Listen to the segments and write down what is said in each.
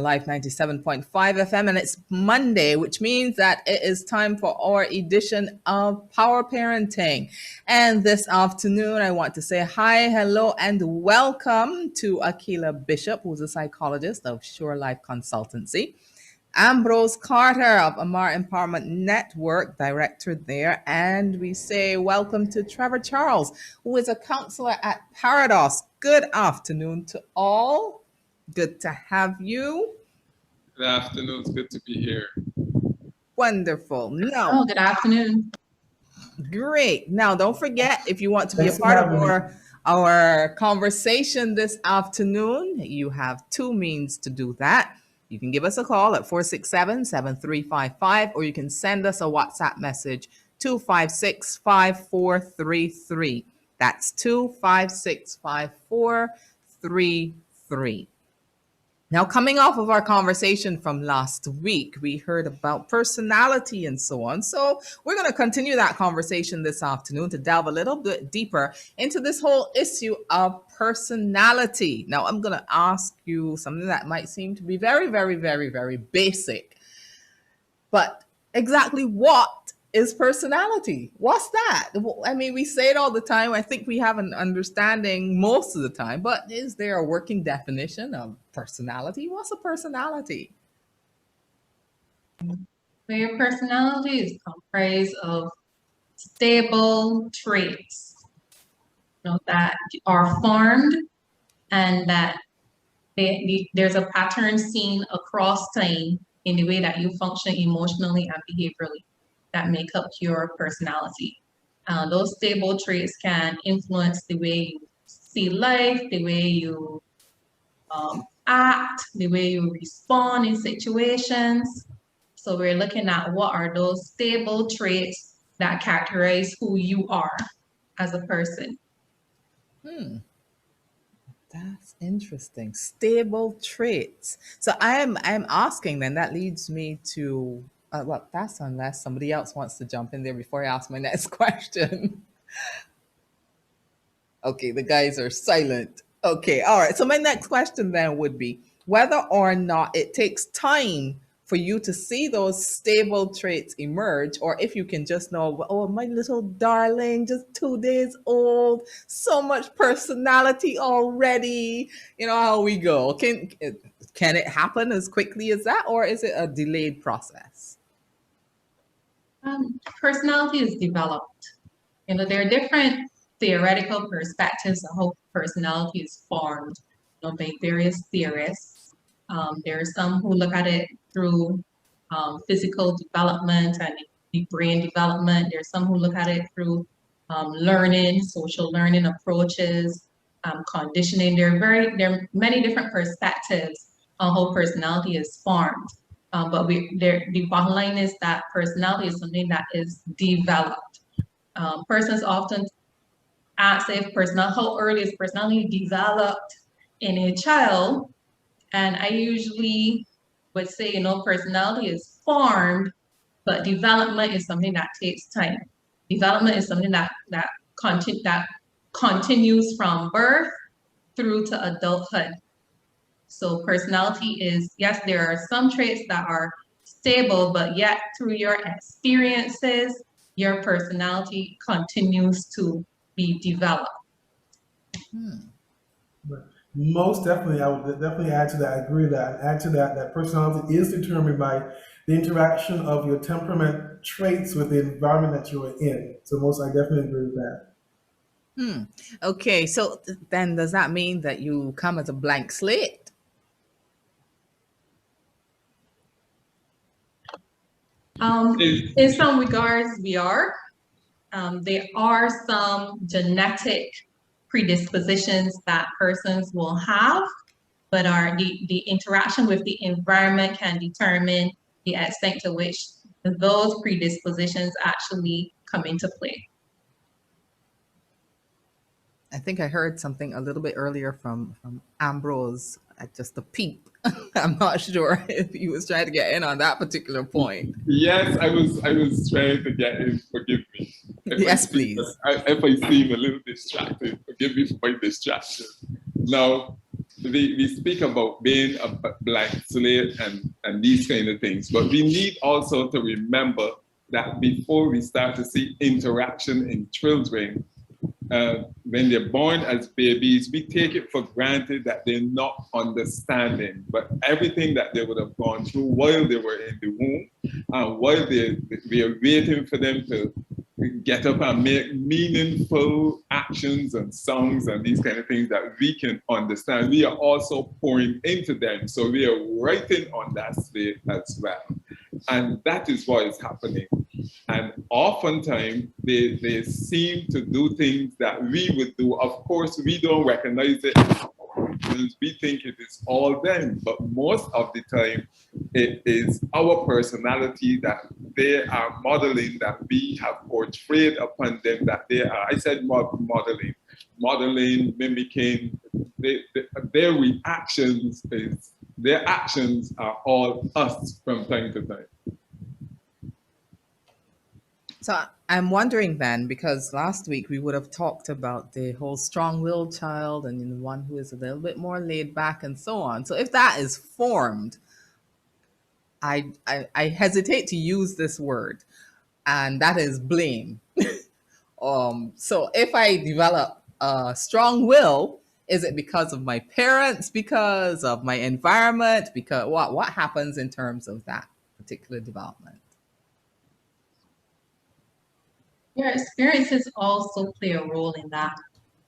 Life 97.5 FM, and it's Monday, which means that it is time for our edition of Power Parenting. And this afternoon, I want to say hi, hello, and welcome to Akilah Bishop, who's a psychologist of Sure Life Consultancy. Ambrose Carter of AMMAR Empowerment Network, director there. And we say welcome to Trevor Charles, who is a counselor at PAREDOS. Good afternoon to all. Good to have you. Good afternoon. It's good to be here. Wonderful. Now, good afternoon. Great. Now, don't forget, if you want to be a part of our conversation this afternoon, you have two means to do that. You can give us a call at 467-7355, or you can send us a WhatsApp message, 256-5433. That's 256-5433. Now, coming off of our conversation from last week, we heard about personality and so on. So we're going to continue that conversation this afternoon to delve a little bit deeper into this whole issue of personality. Now, I'm going to ask you something that might seem to be very, very, very, very basic. But exactly what is personality? What's that? I mean, we say it all the time. I think we have an understanding most of the time, but is there a working definition of personality? What's a personality? Your personality is comprised of stable traits, that are formed and that there's a pattern seen across time in the way that you function emotionally and behaviorally that make up your personality. Those stable traits can influence the way you see life, the way you act, the way you respond in situations. So we're looking at what are those stable traits that characterize who you are as a person. That's interesting. Stable traits. So I'm asking then, that leads me to well, that's unless somebody else wants to jump in there before I ask my next question. Okay, the guys are silent. Okay, all right. So my next question then would be whether or not it takes time for you to see those stable traits emerge, or if you can just know, oh, my little darling, just 2 days old, so much personality already. You know how we go. Can it happen as quickly as that, or is it a delayed process? Personality is developed. There are different theoretical perspectives of how personality is formed, by various theorists. There are some who look at it through physical development and the brain development. There's some who look at it through learning, social learning approaches, conditioning. There are many different perspectives on how personality is formed. But the bottom line is that personality is something that is developed. Persons often ask if how early is personality developed in a child, and I usually would say, personality is formed, but development is something that takes time. Development is something that continues from birth through to adulthood. So personality is, yes, there are some traits that are stable, but yet through your experiences, your personality continues to be developed. Most definitely, I would definitely add to that. I agree with that. Add to that, that personality is determined by the interaction of your temperament traits with the environment that you are in. So I definitely agree with that. Okay, so then does that mean that you come as a blank slate? In some regards, we are. There are some genetic predispositions that persons will have, but the interaction with the environment can determine the extent to which those predispositions actually come into play. I think I heard something a little bit earlier from Ambrose at just a peep. I'm not sure if he was trying to get in on that particular point. Yes, I was trying to get in. Forgive me. Yes, please. If I seem a little distracted, forgive me for my distraction. Now, we speak about being a blank slate and these kind of things, but we need also to remember that before we start to see interaction in children, when they're born as babies, we take it for granted that they're not understanding, but everything that they would have gone through while they were in the womb, while we are waiting for them to get up and make meaningful actions and songs and these kind of things that we can understand, we are also pouring into them. So we are writing on that slate as well. And that is what is happening. And oftentimes they seem to do things that we would do. Of course, we don't recognize it. We think it is all them, but most of the time it is our personality that they are modeling, that we have portrayed upon them, that they are, I said modeling, mimicking, their reactions their actions are all us from time to time. So I'm wondering then, because last week we would have talked about the whole strong-willed child and the one who is a little bit more laid back and so on. So if that is formed, I hesitate to use this word, and that is blame. So if I develop a strong will, is it because of my parents, because of my environment, because what happens in terms of that particular development? Your experiences also play a role in that.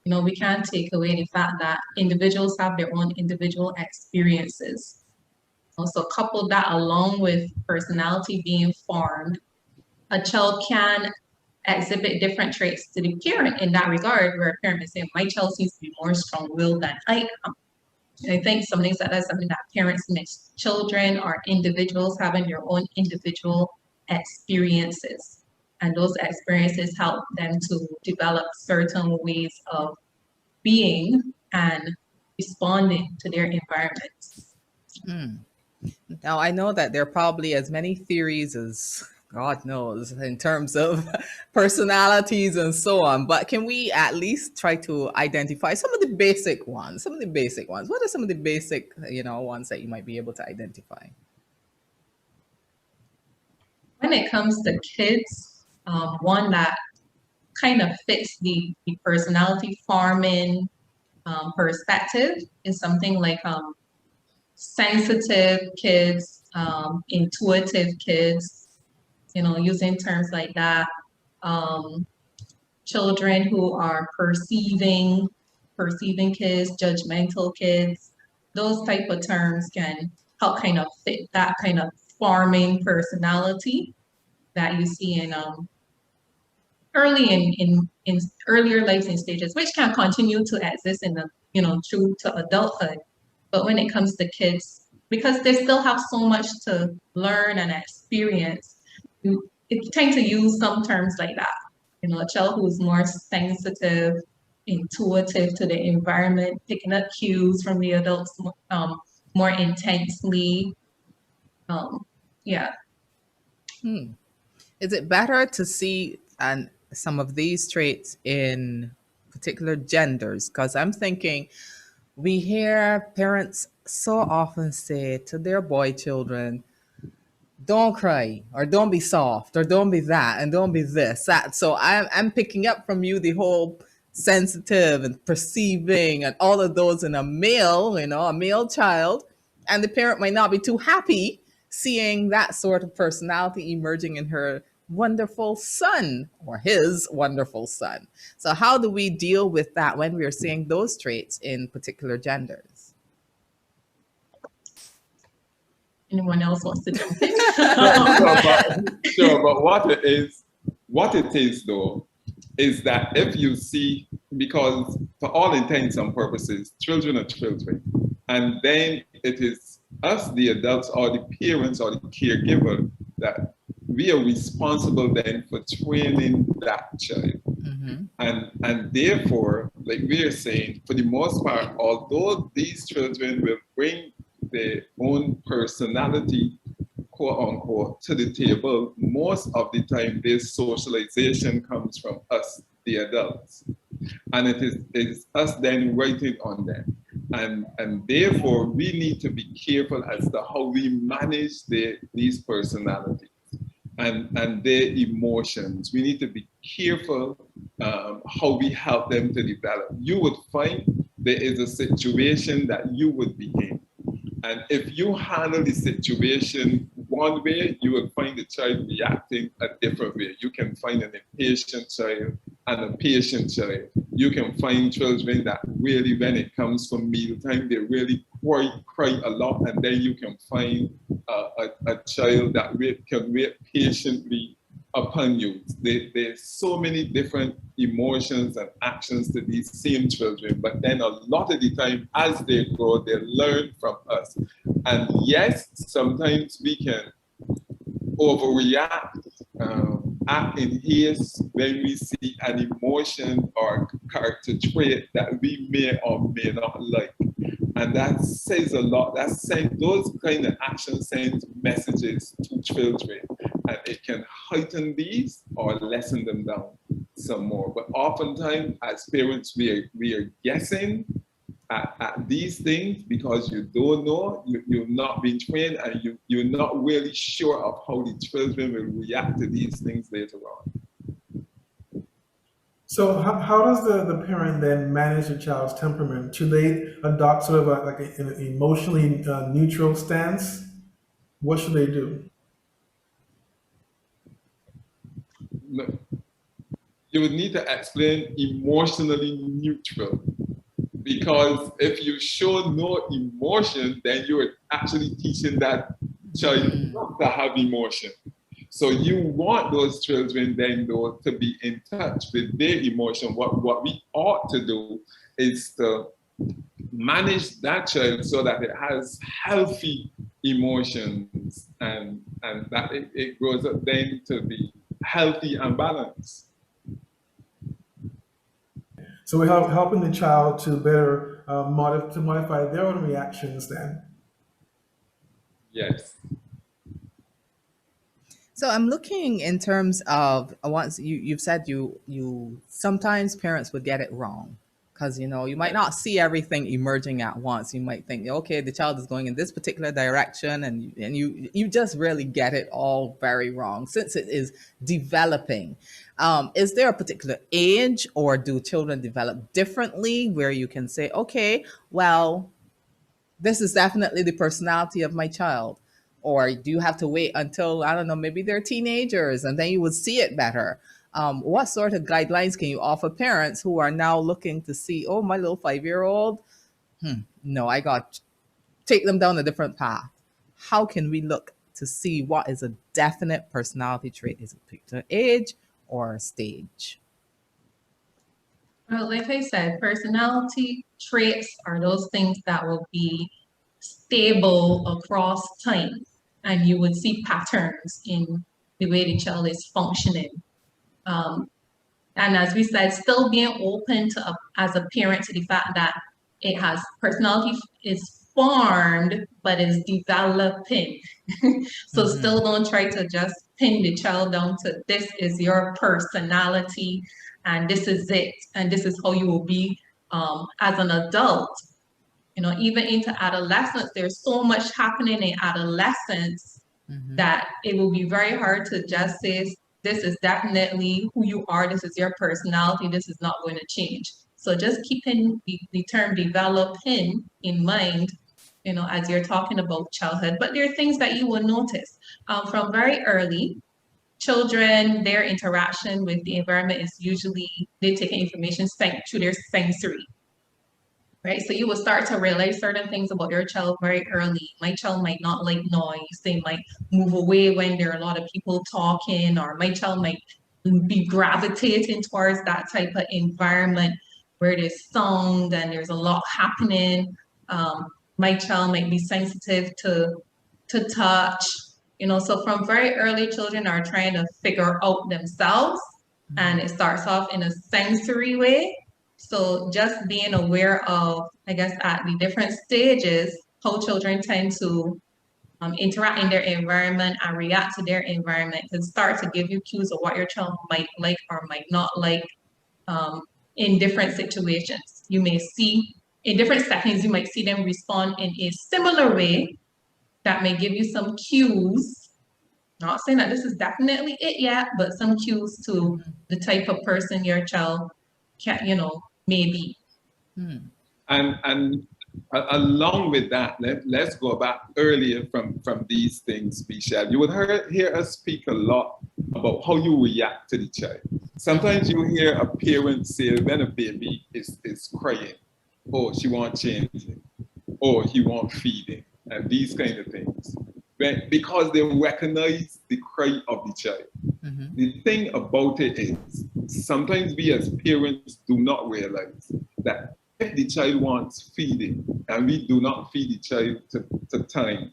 You know, we can't take away the fact that individuals have their own individual experiences. Also, couple that along with personality being formed, a child can exhibit different traits to the parent in that regard, where a parent may say, my child seems to be more strong-willed than I am. And I think some things that is something that parents miss. Children or individuals having their own individual experiences. And those experiences help them to develop certain ways of being and responding to their environments. Now, I know that there are probably as many theories as God knows in terms of personalities and so on, but can we at least try to identify some of the basic ones? What are some of the basic, ones that you might be able to identify? When it comes to kids, one that kind of fits the personality forming perspective is something like sensitive kids, intuitive kids, using terms like that. Children who are perceiving kids, judgmental kids, those type of terms can help kind of fit that kind of forming personality that you see in early in earlier life stages, which can continue to exist in the through to adulthood. But when it comes to kids, because they still have so much to learn and experience, you tend to use some terms like that. A child who's more sensitive, intuitive to the environment, picking up cues from the adults more intensely. Yeah. Is it better to see some of these traits in particular genders? Because I'm thinking we hear parents so often say to their boy children, don't cry, or don't be soft, or don't be that, and don't be this, that. So I'm picking up from you the whole sensitive and perceiving and all of those in a male child, and the parent might not be too happy seeing that sort of personality emerging in her wonderful son or his wonderful son. So how do we deal with that when we're seeing those traits in particular genders? Anyone else wants to jump in? Sure, but what it is though, is that if you see, because for all intents and purposes, children are children, and then it is us, the adults or the parents or the caregiver, that we are responsible then for training that child. And therefore, like we are saying, for the most part, although these children will bring their own personality, quote unquote, to the table, most of the time their socialization comes from us, the adults. And it is us then writing on them. And therefore, we need to be careful as to how we manage these personalities and their emotions. We need to be careful how we help them to develop. You would find there is a situation that you would be in. And if you handle the situation one way, you will find the child reacting a different way. You can find an impatient child and a patient child. You can find children that really, when it comes for mealtime, they really cry a lot. And then you can find a child that can wait patiently upon you. There's so many different emotions and actions to these same children, but then a lot of the time as they grow, they learn from us. And yes, sometimes we can overreact, act in haste when we see an emotion or character trait that we may or may not like. And that says a lot. Those kind of actions send messages to children, and it can heighten these or lessen them down some more. But oftentimes, as parents, we are guessing at these things because you don't know, you've not been trained, and you're not really sure of how the children will react to these things later on. So how does the parent then manage the child's temperament? Should they adopt sort of an emotionally neutral stance? What should they do? You would need to explain emotionally neutral, because if you show no emotion, then you're actually teaching that child not to have emotion. So you want those children then though to be in touch with their emotion. What we ought to do is to manage that child so that it has healthy emotions and that it grows up then to be healthy and balanced. So we're helping the child to better modify their own reactions then. Yes. So I'm looking in terms of once you've said you sometimes parents would get it wrong because you might not see everything emerging at once. You might think, okay, the child is going in this particular direction, and you just really get it all very wrong since it is developing. Is there a particular age, or do children develop differently where you can say, okay, well, this is definitely the personality of my child? Or do you have to wait until, I don't know, maybe they're teenagers and then you would see it better? What sort of guidelines can you offer parents who are now looking to see, oh, my little 5-year-old, no, I got to take them down a different path? How can we look to see what is a definite personality trait? Is it a particular age or a stage? Well, like I said, personality traits are those things that will be stable across time, and you would see patterns in the way the child is functioning. And as we said, still being open to as a parent to the fact that personality is formed but is developing. So still don't try to just pin the child down to this is your personality and this is it and this is how you will be as an adult. Even into adolescence, there's so much happening in adolescence that it will be very hard to just say, this is definitely who you are, this is your personality, this is not going to change. So just keeping the term developing in mind, as you're talking about childhood. But there are things that you will notice from very early. Children, their interaction with the environment is usually, they take information through their sensory. Right, so you will start to realize certain things about your child very early. My child might not like noise. They might move away when there are a lot of people talking, or my child might be gravitating towards that type of environment where there's sound and there's a lot happening. My child might be sensitive to touch. So from very early, children are trying to figure out themselves, and it starts off in a sensory way. So just being aware of, I guess, at the different stages, how children tend to interact in their environment and react to their environment can start to give you cues of what your child might like or might not like in different situations. You may see in different settings, you might see them respond in a similar way that may give you some cues. Not saying that this is definitely it yet, but some cues to the type of person your child can, may be. And along with that, let's go back earlier from these things, Michelle. You would hear us speak a lot about how you react to the child. Sometimes you hear a parent say when a baby is crying, oh, she wants changing, or he wants feeding, and these kind of things. Because they recognize the cry of the child. The thing about it is, sometimes we as parents do not realize that if the child wants feeding and we do not feed the child to time,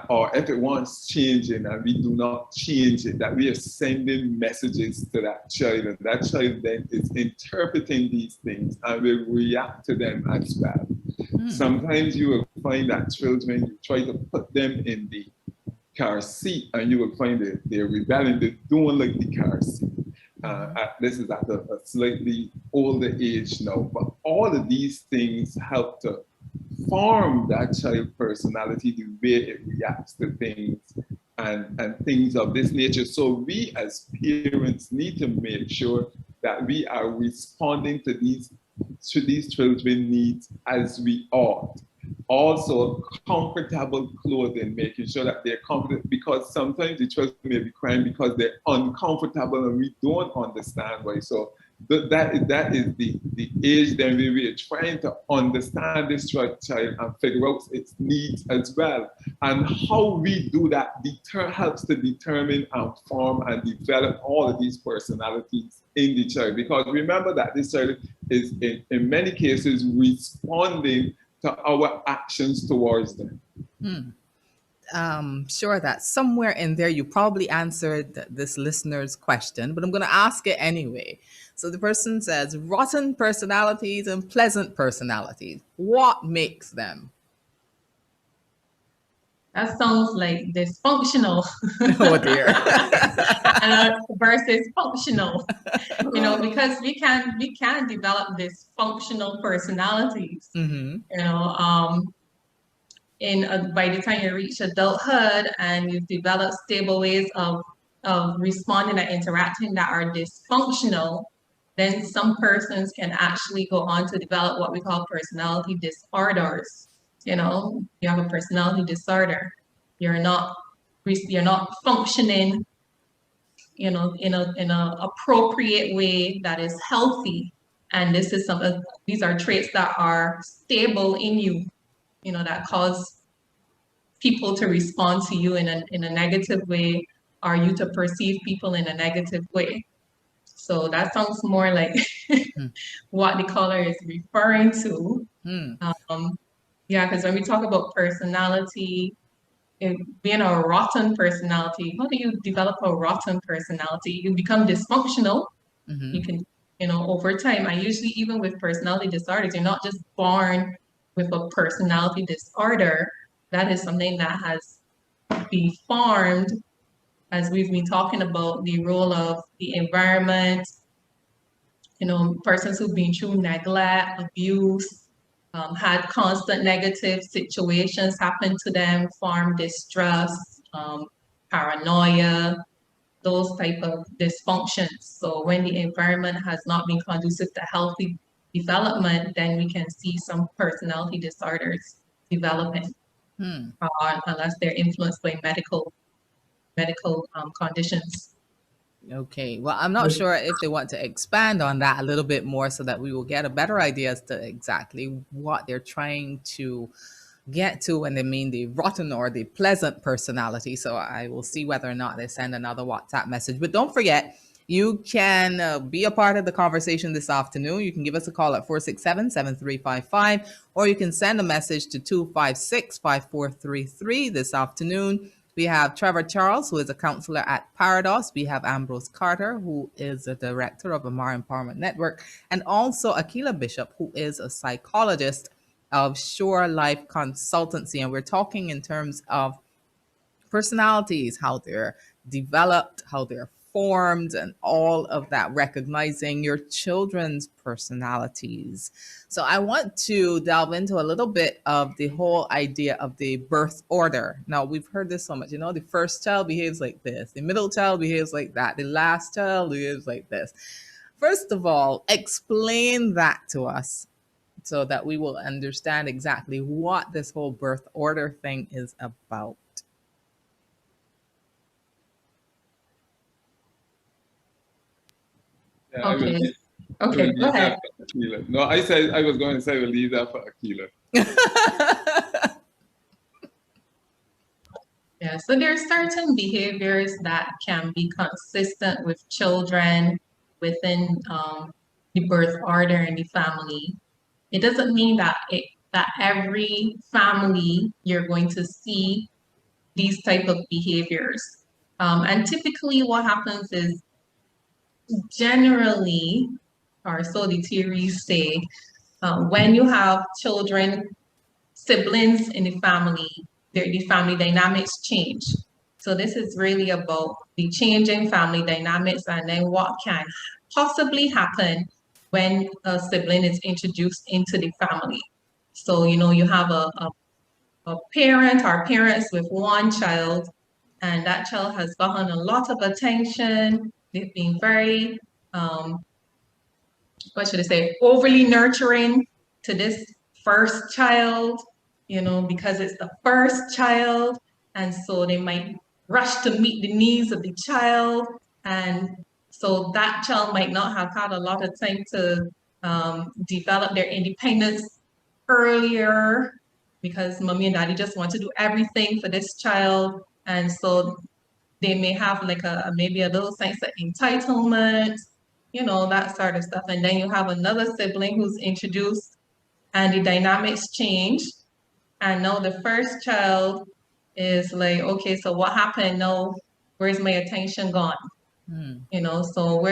or if it wants changing and we do not change it, that we are sending messages to that child, and that child then is interpreting these things and will react to them as well. Sometimes you will find that children, you try to put them in the car seat and you will find that they're rebelling, they don't like the car seat. This is at a slightly older age now, but all of these things help to form that child personality, the way it reacts to things and things of this nature. So we as parents need to make sure that we are responding to these children's needs as we ought. Also, comfortable clothing, making sure that they're comfortable, because sometimes the children may be crying because they're uncomfortable and we don't understand why. So that is the age then we are trying to understand this child and figure out its needs as well. And how we do that helps to determine and form and develop all of these personalities in the child. Because remember that this child is in many cases responding to our actions towards them. Sure that somewhere in there you probably answered this listener's question, but I'm going to ask it anyway. So the person says, rotten personalities and pleasant personalities, what makes them? That sounds like dysfunctional. Oh dear. Versus functional, because we can develop dysfunctional personalities. By the time you reach adulthood and you've developed stable ways of responding and interacting that are dysfunctional, then some persons can actually go on to develop what we call personality disorders. You have a personality disorder. You're not functioning, in a appropriate way that is healthy. And these are traits that are stable in you, that cause people to respond to you in a negative way, or you to perceive people in a negative way. So that sounds more like what the caller is referring to. Because when we talk about personality, being a rotten personality, how do you develop a rotten personality? You become dysfunctional. You can, over time, and usually even with personality disorders, you're not just born with a personality disorder. That is something that has been formed as we've been talking about the role of the environment, persons who've been through neglect, abuse, had constant negative situations happen to them, form distrust, paranoia, those type of dysfunctions. So when the environment has not been conducive to healthy development, then we can see some personality disorders developing, unless they're influenced by medical conditions. Okay, well, I'm not sure if they want to expand on that a little bit more so that we will get a better idea as to exactly what they're trying to get to when they mean the rotten or the pleasant personality. So I will see whether or not they send another WhatsApp message. But don't forget, you can be a part of the conversation this afternoon. You can give us a call at 467-7355, or you can send a message to 256-5433 this afternoon. We have Trevor Charles, who is a counselor at PAREDOS. We have Ambrose Carter, who is the director of AMMAR Empowerment Network, and also Akilah Bishop, who is a psychologist of Shore Life Consultancy. And we're talking in terms of personalities, how they're developed, how they're formed and all of that, recognizing your children's personalities. So I want to delve into a little bit of the whole idea of the birth order. Now, we've heard this so much, the first child behaves like this, the middle child behaves like that, the last child behaves like this. First of all, explain that to us so that we will understand exactly what this whole birth order thing is about. Yeah, I will Okay. leave- I will Okay, leave go ahead. that for Akilah. No, I was going to say we'll leave that for Akilah. Yeah, so there are certain behaviors that can be consistent with children within the birth order in the family. It doesn't mean that every family you're going to see these type of behaviors. And typically what happens is generally, or so the theories say, when you have children, siblings in the family, the family dynamics change. So this is really about the changing family dynamics and then what can possibly happen when a sibling is introduced into the family. So, you have a parent or parents with one child, and that child has gotten a lot of attention. They've been very, what should I say, overly nurturing to this first child, because it's the first child. And so they might rush to meet the needs of the child. And so that child might not have had a lot of time to develop their independence earlier because mommy and daddy just want to do everything for this child. And so they may have like maybe a little sense of entitlement, that sort of stuff. And then you have another sibling who's introduced and the dynamics change. And now the first child is like, okay, so what happened? No, where's my attention gone? So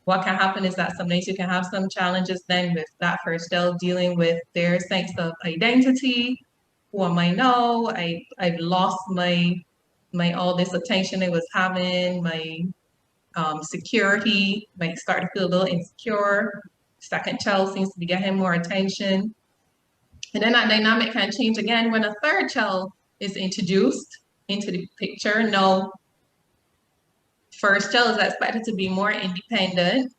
what can happen is that sometimes you can have some challenges then with that first child dealing with their sense of identity. Who am I now? I've lost my all this attention I was having, my security, might start to feel a little insecure. Second child seems to be getting more attention. And then that dynamic can change again when a third child is introduced into the picture. Now, first child is expected to be more independent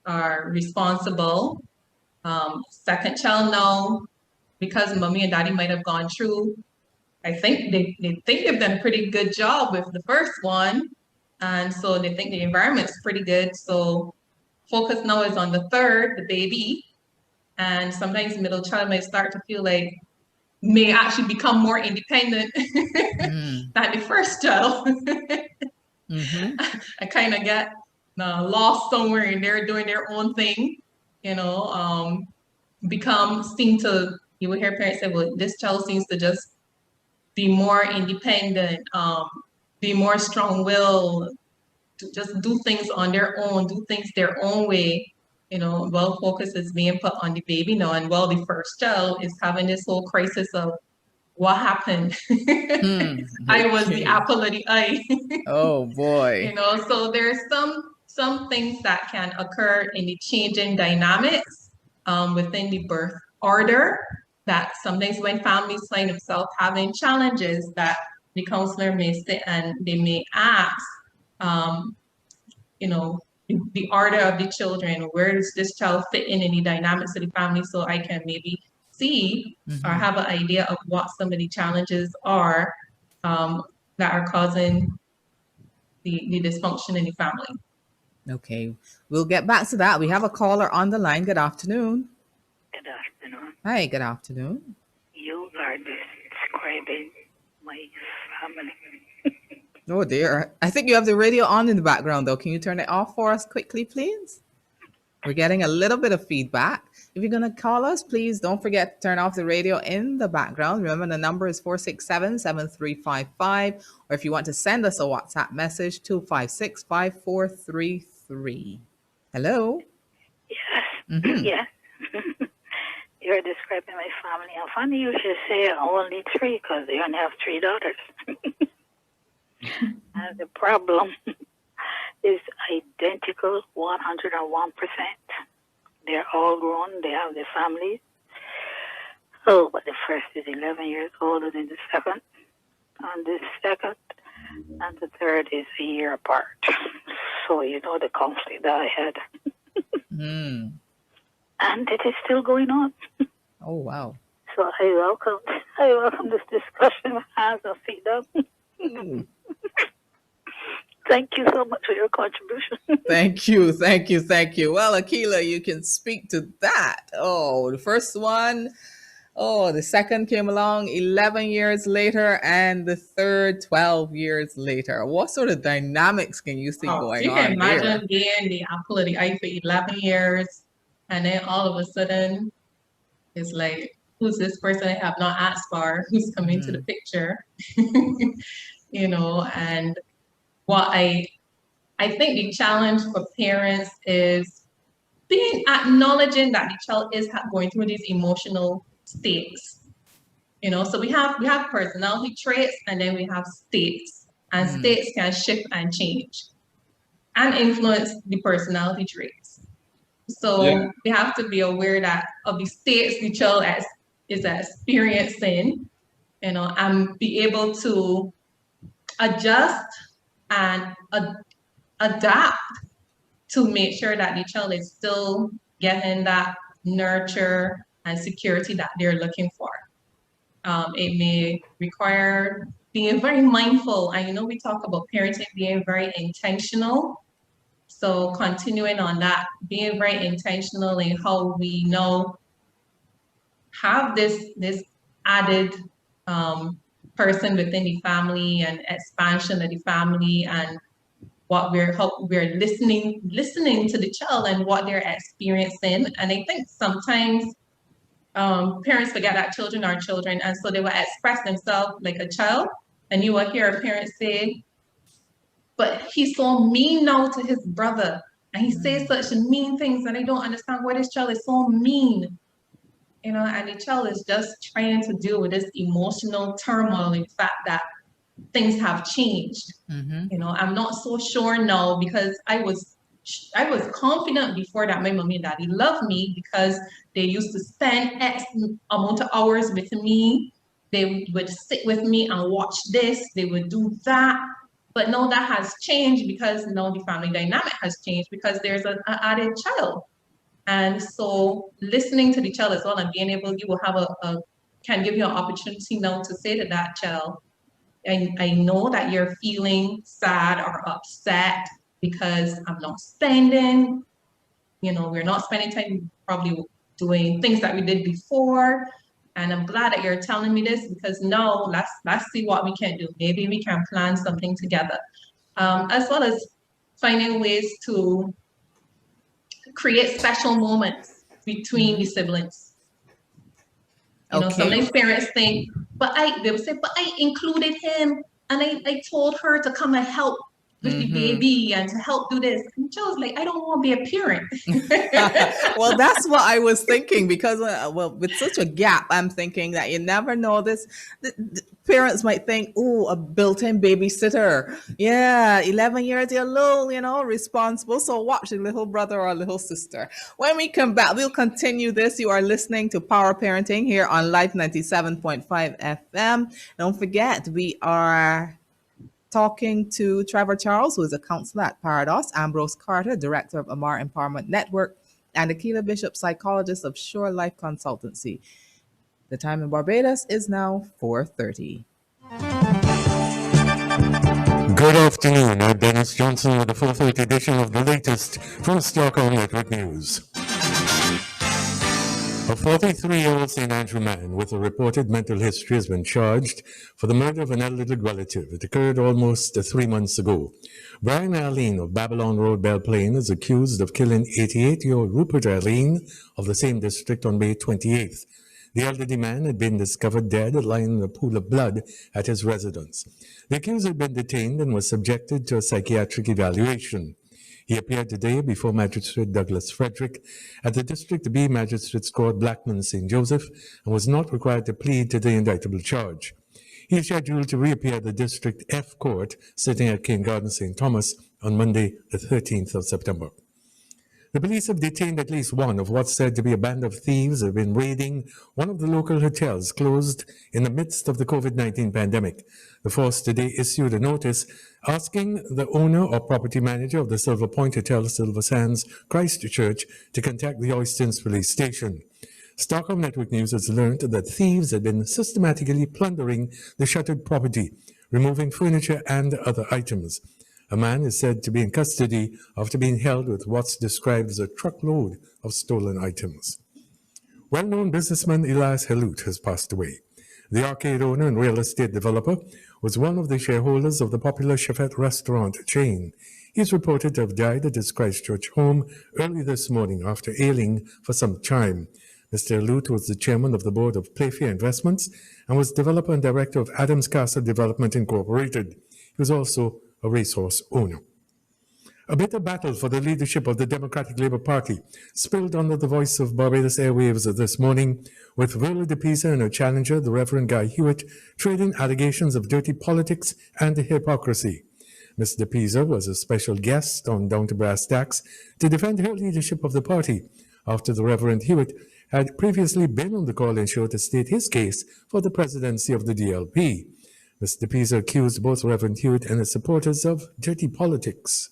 or responsible. Second child now, because mommy and daddy might have gone through, I think they think they've done a pretty good job with the first one. And so they think the environment's pretty good. So focus now is on the third, the baby. And sometimes middle child might start to feel like may actually become more independent than the first child. I kind of get lost somewhere and they're doing their own thing, you would hear parents say, well, this child seems to just be more independent, be more strong-willed, to just do things on their own, do things their own way. Focus is being put on the baby now, and the first child is having this whole crisis of what happened. I was the apple of the eye. Oh boy. So there's some things that can occur in the changing dynamics within the birth order, that sometimes when families find themselves having challenges, that the counselor may sit and they may ask, the order of the children, where does this child fit in the dynamics of the family, so I can maybe see or have an idea of what some of the challenges are that are causing the dysfunction in the family. Okay, we'll get back to that. We have a caller on the line. Good afternoon. Good afternoon. Hi, good afternoon. You are describing my family. Oh dear. I think you have the radio on in the background though. Can you turn it off for us quickly, please? We're getting a little bit of feedback. If you're going to call us, please don't forget to turn off the radio in the background. Remember, the number is 467-7355. Or if you want to send us a WhatsApp message, 256-5433. Hello? Yes. Yeah. You're describing my family. And funny you should say only three, because they only have three daughters. And the problem is identical 101%. They're all grown. They have their families. Oh, but the first is 11 years older than the second. And the second and the third is a year apart. So you know the conflict that I had. And it is still going on. Oh, wow. So I welcome this discussion with hands and feet up. Thank you so much for your contribution. Thank you, thank you, thank you. Well, Akilah, you can speak to that. Oh, the first one, the second came along 11 years later, and the third 12 years later. What sort of dynamics can you see going you on can imagine there? being the apple of the eye for 11 years, and then all of a sudden, it's like, who's this person I have not asked for? Who's coming to the picture? And what I think the challenge for parents is acknowledging that the child is going through these emotional states. So we have personality traits, and then we have states, and states can shift and change and influence the personality traits. So we have to be aware of the states the child is experiencing, and be able to adjust and adapt to make sure that the child is still getting that nurture and security that they're looking for. It may require being very mindful. And we talk about parenting being very intentional. So continuing on that, being very intentional in how we have this added person within the family and expansion of the family, and what we're listening to the child and what they're experiencing. And I think sometimes parents forget that children are children, and so they will express themselves like a child, and you will hear a parent say, but he's so mean now to his brother, and he says such mean things, and I don't understand why this child is so mean. And the child is just trying to deal with this emotional turmoil, in fact that things have changed. I'm not so sure now, because I was confident before that my mommy and daddy loved me, because they used to spend X amount of hours with me. They would sit with me and watch this. They would do that. But now that has changed, because now the family dynamic has changed, because there's an added child. And so listening to the child as well, and being able, you will have can give you an opportunity now to say to that child, I know that you're feeling sad or upset because I'm not spending, we're not spending time probably doing things that we did before. And I'm glad that you're telling me this, because now let's see what we can do. Maybe we can plan something together. As well as finding ways to create special moments between the siblings. Sometimes parents think, they would say, but I included him, and I told her to come and help with the baby and to help do this. And Joe's like, I don't want to be a parent. Well, that's what I was thinking, because with such a gap, I'm thinking that you never know this. The parents might think, oh, a built-in babysitter. Yeah, 11 years, you're a little, responsible. So watch a little brother or a little sister. When we come back, we'll continue this. You are listening to Power Parenting here on Life 97.5 FM. Don't forget, we are talking to Trevor Charles, who is a counselor at PAREDOS, Ambrose Carter, director of AMMAR Empowerment Network, and Akilah Bishop, psychologist of Shore Life Consultancy. The time in Barbados is now 4:30. Good afternoon. I'm Dennis Johnson with the 4:30 edition of the latest from Stockholm Network News. A 43-year-old St. Andrew man with a reported mental history has been charged for the murder of an elderly relative. It occurred almost 3 months ago. Brian Arlene of Babylon Road, Belle Plaine, is accused of killing 88-year-old Rupert Arlene of the same district on May 28th. The elderly man had been discovered dead, lying in a pool of blood at his residence. The accused had been detained and was subjected to a psychiatric evaluation. He appeared today before Magistrate Douglas Frederick at the District B Magistrates Court, Blackman, St. Joseph, and was not required to plead to the indictable charge. He is scheduled to reappear at the District F Court sitting at King Garden, St. Thomas on Monday, the 13th of September. The police have detained at least one of what's said to be a band of thieves who have been raiding one of the local hotels closed in the midst of the COVID-19 pandemic. The force today issued a notice asking the owner or property manager of the Silver Point Hotel, Silver Sands, Christchurch, to contact the Oistins police station. Stockholm Network News has learned that thieves had been systematically plundering the shuttered property, removing furniture and other items. A man is said to be in custody after being held with what's described as a truckload of stolen items. Well-known businessman Elias Helut has passed away. The arcade owner and real estate developer was one of the shareholders of the popular Chefette restaurant chain. He is reported to have died at his Christchurch home early this morning after ailing for some time. Mr. Helut was the chairman of the board of Playfair Investments and was developer and director of Adams Castle Development Incorporated. He was also a racehorse owner. A bitter battle for the leadership of the Democratic Labour Party spilled under the Voice of Barbados airwaves this morning, with Viola de Pisa and her challenger, the Reverend Guy Hewitt, trading allegations of dirty politics and hypocrisy. Ms. de Pisa was a special guest on Down to Brass Tacks to defend her leadership of the party after the Reverend Hewitt had previously been on the call-in show to state his case for the presidency of the DLP. Ms. de Pisa accused both Reverend Hewitt and his supporters of dirty politics.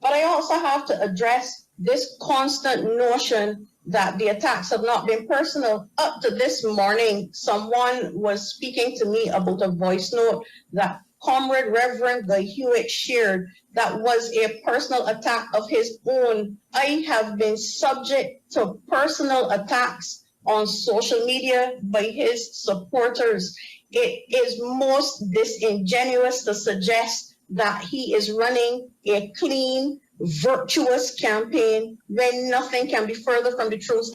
But I also have to address this constant notion that the attacks have not been personal. Up to this morning, someone was speaking to me about a voice note that Comrade Reverend Guy Hewitt shared that was a personal attack of his own. I have been subject to personal attacks on social media by his supporters. It is most disingenuous to suggest that he is running a clean, virtuous campaign when nothing can be further from the truth.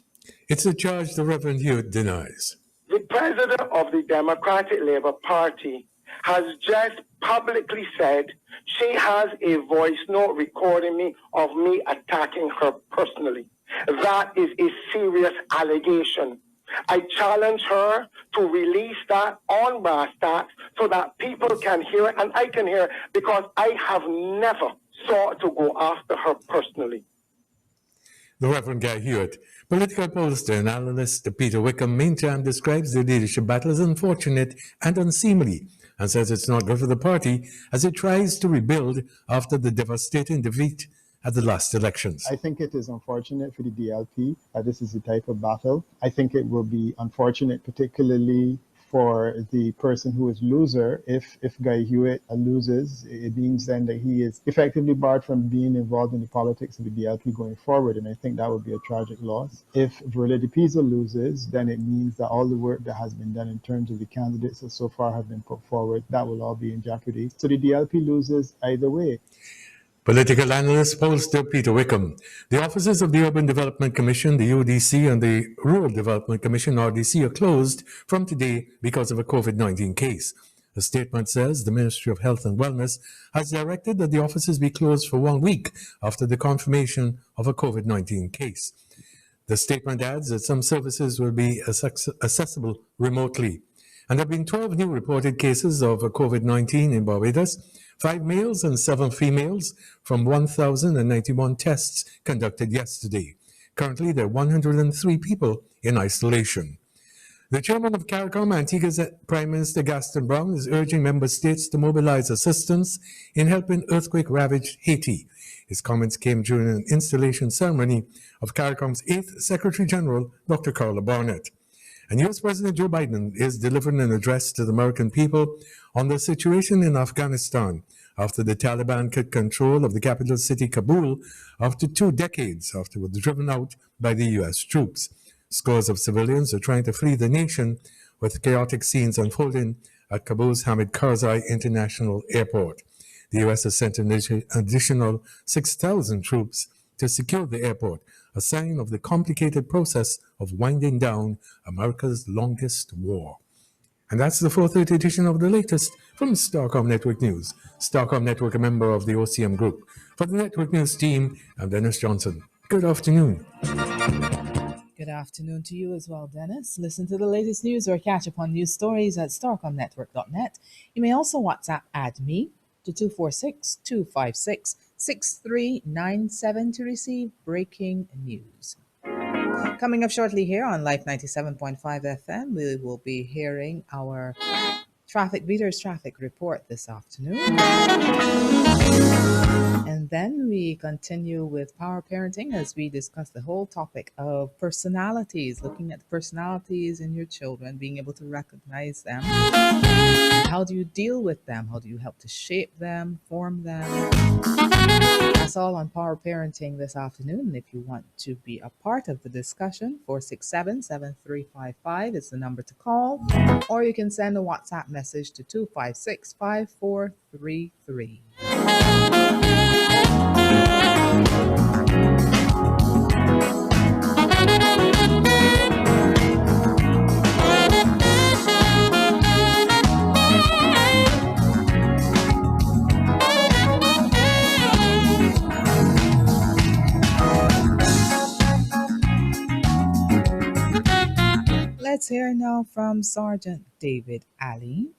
It's a charge the Reverend Hewitt denies. The president of the Democratic Labour Party has just publicly said she has a voice note recording me of me attacking her personally. That is a serious allegation. I challenge her to release that on brass tacks so that people can hear it and I can hear it, because I have never sought to go after her personally. The Reverend Guy Hewitt. Political pollster and analyst Peter Wickham meantime describes the leadership battle as unfortunate and unseemly and says it's not good for the party as it tries to rebuild after the devastating defeat at the last elections. I think it is unfortunate for the DLP. This is the type of battle. I think it will be unfortunate, particularly for the person who is loser. If Guy Hewitt loses, it means then that he is effectively barred from being involved in the politics of the DLP going forward, and I think that would be a tragic loss. If Viola de Pisa loses, then it means that all the work that has been done in terms of the candidates that so far have been put forward, that will all be in jeopardy. So the DLP loses either way. Political analyst pollster Peter Wickham. The offices of the Urban Development Commission, the UDC, and the Rural Development Commission, RDC, are closed from today because of a COVID-19 case. The statement says the Ministry of Health and Wellness has directed that the offices be closed for 1 week after the confirmation of a COVID-19 case. The statement adds that some services will be accessible remotely. And there have been 12 new reported cases of COVID-19 in Barbados, 5 males and 7 females from 1,091 tests conducted yesterday. Currently, there are 103 people in isolation. The chairman of CARICOM, Antigua's Prime Minister Gaston Brown, is urging member states to mobilize assistance in helping earthquake-ravaged Haiti. His comments came during an installation ceremony of CARICOM's 8th Secretary General, Dr. Carla Barnett. And U.S. President Joe Biden is delivering an address to the American people on the situation in Afghanistan after the Taliban took control of the capital city, Kabul, after 2 decades after it was driven out by the U.S. troops. Scores of civilians are trying to flee the nation, with chaotic scenes unfolding at Kabul's Hamid Karzai International Airport. The U.S. has sent an additional 6,000 troops to secure the airport, a sign of the complicated process of winding down America's longest war. And that's the 4:30 edition of the latest from Stockholm Network News. Stockholm Network, a member of the OCM Group. For the Network News team, I'm Dennis Johnson. Good afternoon. Good Good afternoon to you as well, Dennis. Listen to the latest news or catch up on news stories at starcomnetwork.net. You may also WhatsApp add me to 246-256-6397 to receive breaking news. Coming up shortly here on Life 97.5 FM, we will be hearing our Traffic Beaters Traffic Report this afternoon. And then we continue with Power Parenting as we discuss the whole topic of personalities, looking at the personalities in your children, being able to recognize them. How do you deal with them? How do you help to shape them, form them? That's all on Power Parenting this afternoon. And if you want to be a part of the discussion, 467-7355 is the number to call, or you can send a WhatsApp message to 256-5433. Let's hear now from Sergeant David Alley.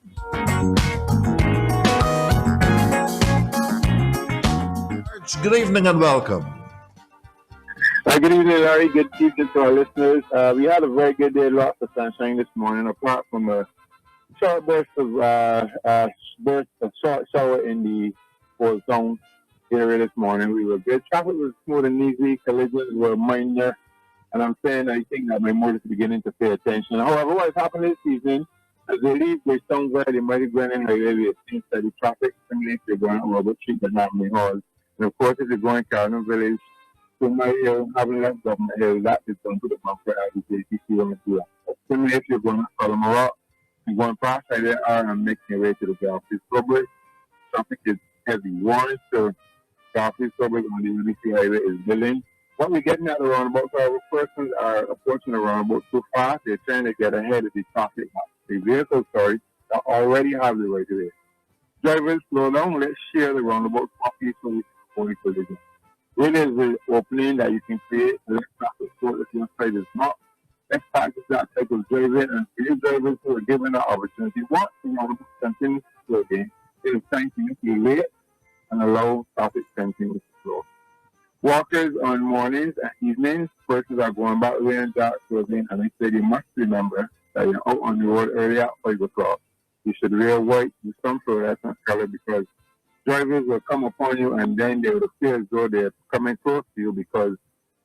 Good evening and welcome. Good evening, Larry. Good evening to our listeners. We had a very good day, lots of sunshine this morning, apart from a short burst of short shower in the Fort Zone area this morning. We were good. Traffic was smooth and easy. Collisions were minor. And I'm saying I think that my motorists are beginning to pay attention. However, what has happened this evening, as they leave the Stoneware, they might be going in highway, we have seen steady traffic. Similarly, if they're going Robert Street and Hammond Hall. And of course, if you're going Carolina Village, to my hill, having left Government Hill, that is going to the bumper at the JTC and do that. Similarly, if you're going to Solomon Rock, you're going past Highway R and making your way to the Garfield Suburb, traffic is heavy. Warren to Garfield Suburb on the Unity Highway is building. What we're getting at the roundabout, our persons are approaching the roundabout too fast. They're trying to get ahead of the traffic. The vehicles, that already have the right of way. Drivers, slow down. Let's share the roundabout properly so we can avoid collision. It is the opening that you can create. Let traffic flow if your side is not. Let's practice that type of driving, and for you drivers who are given that opportunity, once the roundabout continues to flow again, it is time to wait and allow traffic to continue to flow. Walkers on mornings and evenings, persons are going back away and dark clothing, and I said you must remember that you're out on the road early at 5 o'clock. You should wear white with some fluorescent color because drivers will come upon you and then they will appear as though they're coming close to you because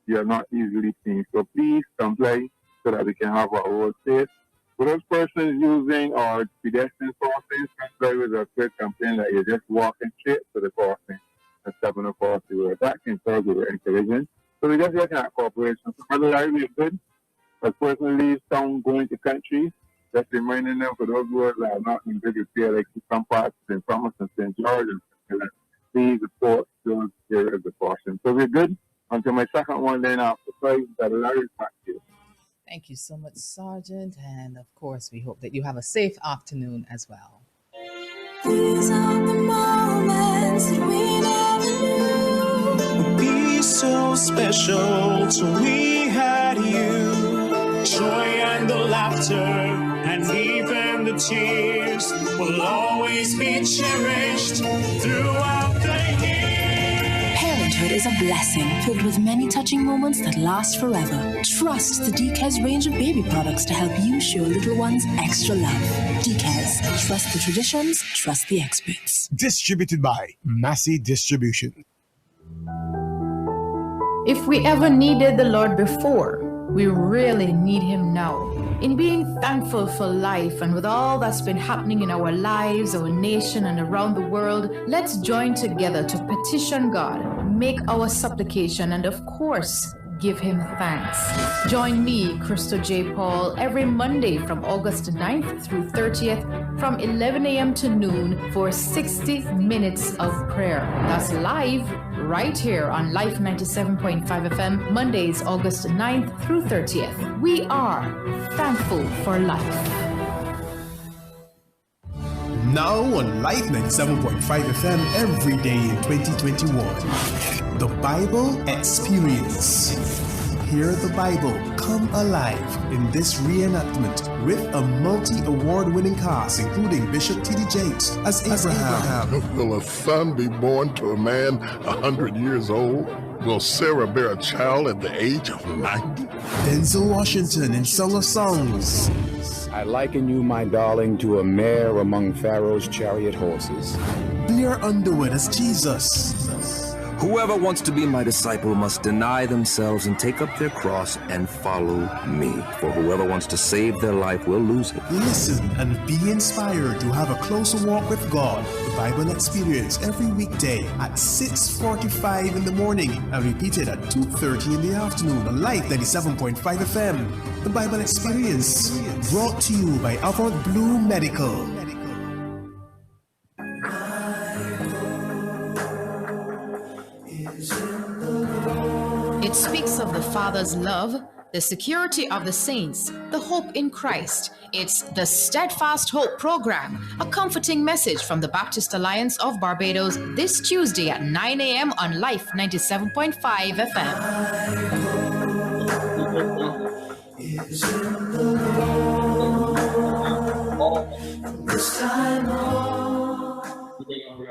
you're not easily seen. So please comply so that we can have our road safe. For those persons using our pedestrian crossings, some drivers are quick complaining that you're just walking straight to the crossing and stepping across the road. That can cause a collision. So we just looking at cooperation. So otherwise, we're good. As person leaves town going to country, just reminding them for those roads that are not in good repair, like some parts in Thomas and St. George, and please report those areas of caution. So we're good until my second one, then after 5, that Larry's back to you. Thank you so much, Sergeant. And of course, we hope that you have a safe afternoon as well. These are the moments that we never knew would be so special till we had you. Joy and the laughter and even the tears will always be cherished throughout the years. Parenthood is a blessing filled with many touching moments that last forever. Trust the DK's range of baby products to help you show little ones extra love. DK's, trust the traditions, trust the experts. Distributed by Massey Distribution. If we ever needed the Lord before, we really need Him now. In being thankful for life and with all that's been happening in our lives, our nation, and around the world, let's join together to petition God, make our supplication, and of course, give Him thanks. Join me, Crystal J. Paul, every Monday from August 9th through 30th from 11 a.m. to noon for 60 minutes of prayer. That's live right here on Life 97.5 FM, Mondays, August 9th through 30th. We are thankful for life. Now on Life 97.5 FM every day in 2021. The Bible Experience. hear the Bible come alive in this reenactment with a multi-award-winning cast, including Bishop T.D. Jakes as Abraham. Will a son be born to a man 100 years old? Will Sarah bear a child at the age of 90? Denzel Washington in Song of Songs. I liken you, my darling, to a mare among Pharaoh's chariot horses. Blair Underwood as Jesus. Whoever wants to be my disciple must deny themselves and take up their cross and follow me. For whoever wants to save their life will lose it. Listen and be inspired to have a closer walk with God. The Bible Experience every weekday at 6:45 in the morning and repeated at 2:30 in the afternoon on Life 97.5 FM. The Bible Experience, brought to you by Alfred Blue Medical. It speaks of the Father's love, the security of the saints, the hope in Christ. It's the Steadfast Hope Program, a comforting message from the Baptist Alliance of Barbados this Tuesday at 9 a.m. on Life 97.5 FM.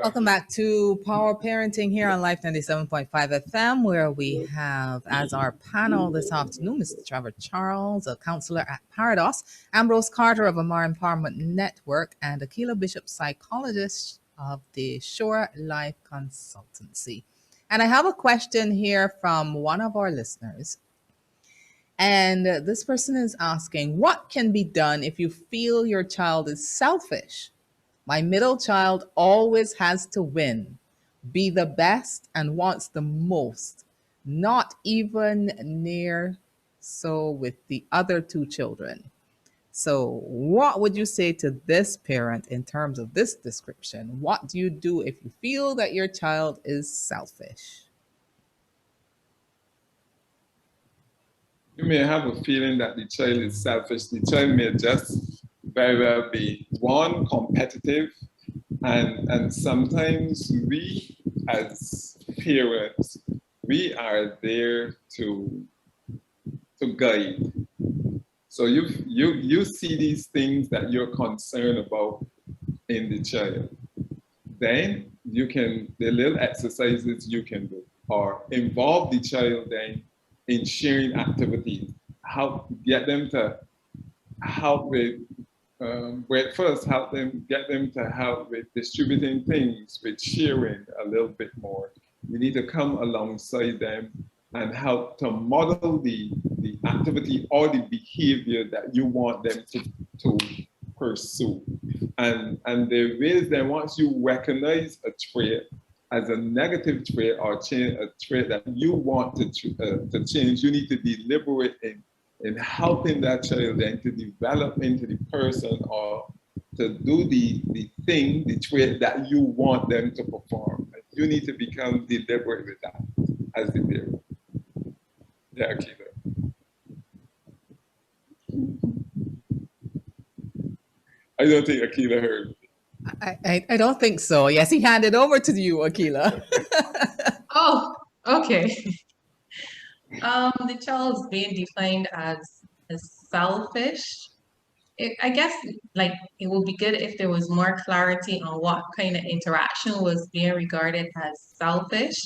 Welcome back to Power Parenting here on Life 97.5 FM, where we have as our panel this afternoon Mr. Trevor Charles, a counselor at PAREDOS, Ambrose Carter of AMMAR Empowerment Network, and Akilah Bishop, psychologist of the Shore Life Consultancy. And I have a question here from one of our listeners. And this person is asking, what can be done if you feel your child is selfish? My middle child always has to win, be the best, and wants the most, not even near so with the other two children. So what would you say to this parent in terms of this description? What do you do if you feel that your child is selfish? You may have a feeling that the child is selfish. The child may just very well be one, competitive, and sometimes we as parents, we are there to guide. So you see these things that you're concerned about in the child. Then the little exercises you can do, or involve the child then in sharing activities, get them to help with get them to help with distributing things, with sharing a little bit more. You need to come alongside them and help to model the activity or the behavior that you want them to pursue. And the ways then, once you recognize a trait as a negative trait or a trait that you want to change, you need to be deliberate in helping that child then to develop into the person or to do the thing, the trait that you want them to perform. You need to become deliberate with that as the parent. Yeah, Akilah. I don't think Akilah heard me. I don't think so. Yes, he handed over to you, Akilah. Oh, okay. The child is being defined as selfish. I guess like it would be good if there was more clarity on what kind of interaction was being regarded as selfish.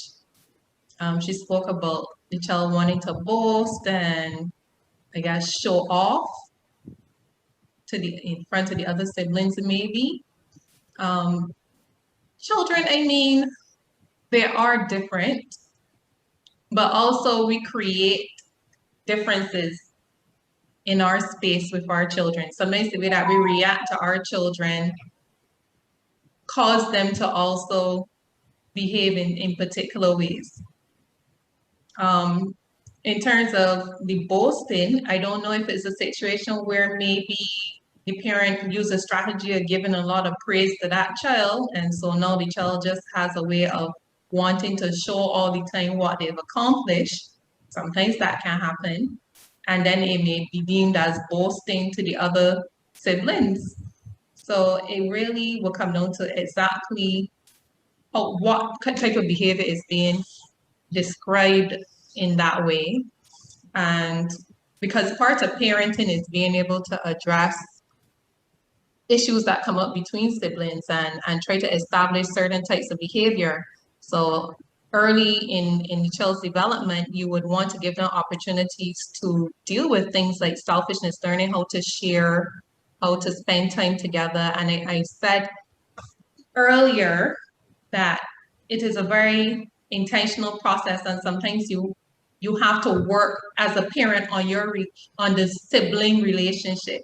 She spoke about the child wanting to boast and I guess show off in front of the other siblings maybe. Children, I mean, they are different, but also we create differences in our space with our children. Sometimes the way that we react to our children cause them to also behave in particular ways. In terms of the boasting, I don't know if it's a situation where maybe the parent used a strategy of giving a lot of praise to that child, and so now the child just has a way of wanting to show all the time what they've accomplished. Sometimes that can happen. And then it may be deemed as boasting to the other siblings. So it really will come down to exactly what type of behavior is being described in that way. And because part of parenting is being able to address issues that come up between siblings and try to establish certain types of behavior. So early in the child's development, you would want to give them opportunities to deal with things like selfishness, learning how to share, how to spend time together. And I said earlier that it is a very intentional process, and sometimes you have to work as a parent on the sibling relationship.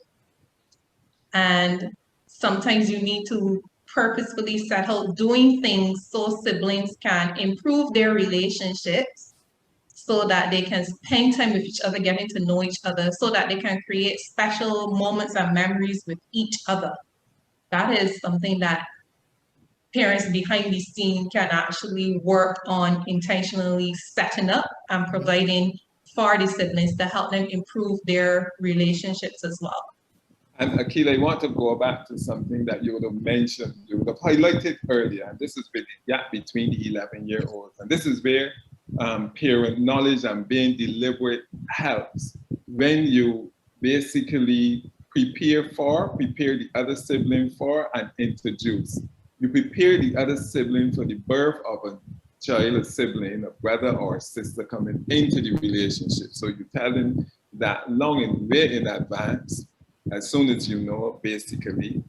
And sometimes you need to purposefully set out doing things so siblings can improve their relationships, so that they can spend time with each other, getting to know each other, so that they can create special moments and memories with each other. That is something that parents behind the scene can actually work on, intentionally setting up and providing for the siblings to help them improve their relationships as well. And Akilah, I want to go back to something that you would have mentioned, you would have highlighted earlier, and this is the gap between the 11-year-olds. And this is where parent knowledge and being deliberate helps. When you basically prepare the other sibling for, and introduce. You prepare the other sibling for the birth of a child, a sibling, a brother or a sister coming into the relationship. So you tell them that long and way in advance, as soon as you know, basically,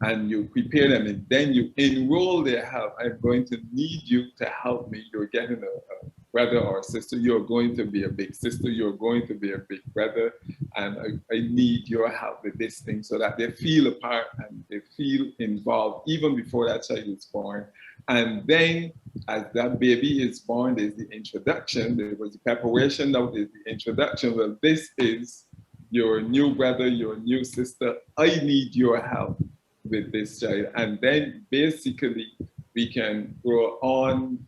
and you prepare them, and then you enroll their help. I'm going to need you to help me. You're getting a brother or a sister. You're going to be a big sister. You're going to be a big brother. And I need your help with this thing, so that they feel a part and they feel involved even before that child is born. And then as that baby is born, there's the introduction. There was the preparation, now there's the introduction. Well, this is your new brother, your new sister. I need your help with this child. And then basically we can grow on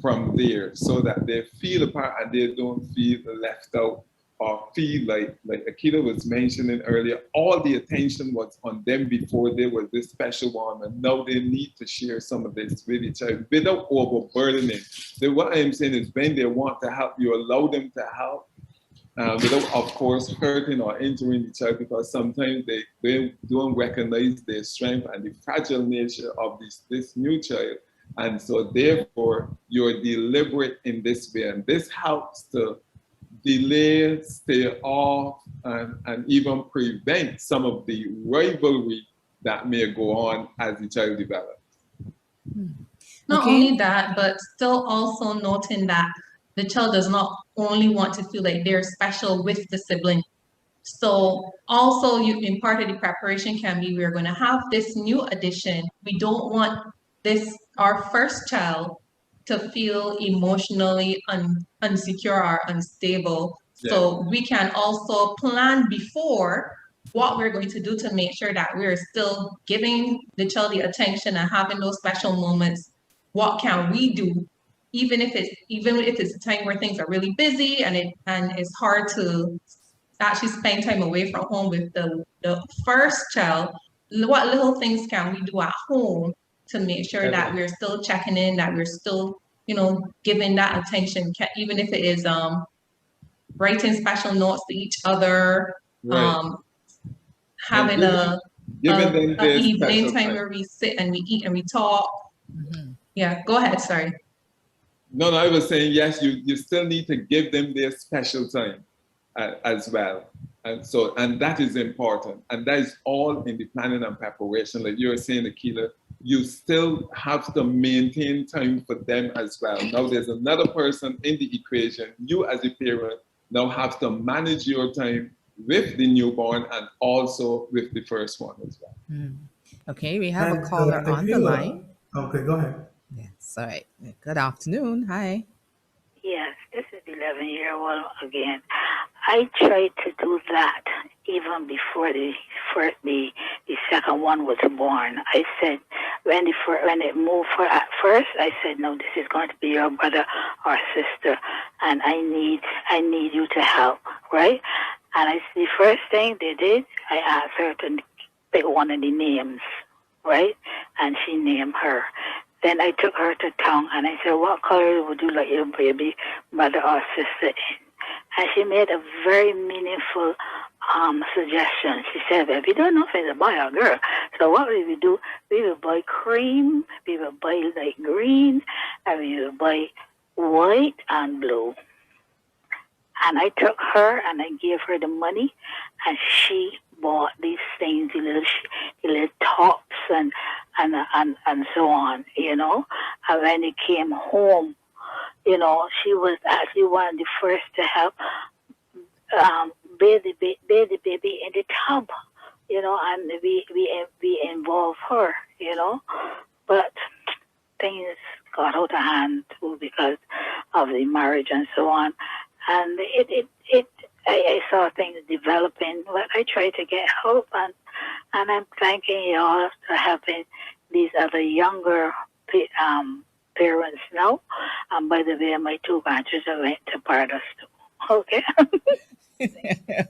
from there, so that they feel a part and they don't feel left out, or feel like Akilah was mentioning earlier, all the attention was on them before. They were this special one, and now they need to share some of this with each other without overburdening. So what I'm saying is, when they want to help, you allow them to help, without, of course, hurting or injuring each other, because sometimes they don't recognize their strength and the fragile nature of this new child. And so therefore, you're deliberate in this way, and this helps to delay, stay off, and even prevent some of the rivalry that may go on as the child develops. Not only that, but still also noting that the child does not only want to feel like they're special with the sibling. So also, in part of the preparation can be, we're going to have this new addition. We don't want our first child to feel emotionally insecure or unstable. Yeah. So we can also plan before what we're going to do to make sure that we're still giving the child the attention and having those special moments. What can we do, even if it's a time where things are really busy and it's hard to actually spend time away from home with the first child? What little things can we do at home to make sure that we're still checking in, that we're still, giving that attention, even if it is writing special notes to each other, right. Having an evening time where we sit and we eat and we talk. Mm-hmm. Yeah, go ahead, sorry. No, I was saying, yes, you still need to give them their special time as well. And that is important. And that is all in the planning and preparation. Like you were saying, Akilah, you still have to maintain time for them as well. Now there's another person in the equation. You as a parent now have to manage your time with the newborn and also with the first one as well. Mm. Okay, we have a caller on the line. Okay, go ahead. Yes, all right. Good afternoon. Hi. Yes, this is 11-year-old again. I tried to do that even before the second one was born. I said, when it moved at first, I said, no, this is going to be your brother or sister, and I need you to help, right? And the first thing they did, I asked her to pick one of the names, right? And she named her. Then I took her to town and I said, what color would you like your baby brother or sister in? And she made a very meaningful suggestion. She said, if you don't know if it's a boy or girl, so what we will do, we will buy cream, we will buy light green, and we will buy white and blue. And I took her and I gave her the money, and she bought these things, the little tops and so on, you know. And when it came home, you know, she was actually one of the first to help bathe the baby in the tub, you know, and we involve her, you know. But things got out of hand too because of the marriage and so on. And I saw things developing, but I tried to get help, and I'm thanking y'all for helping these other younger parents now. And by the way, my 2 grandchildren went to PAREDOS too. Okay.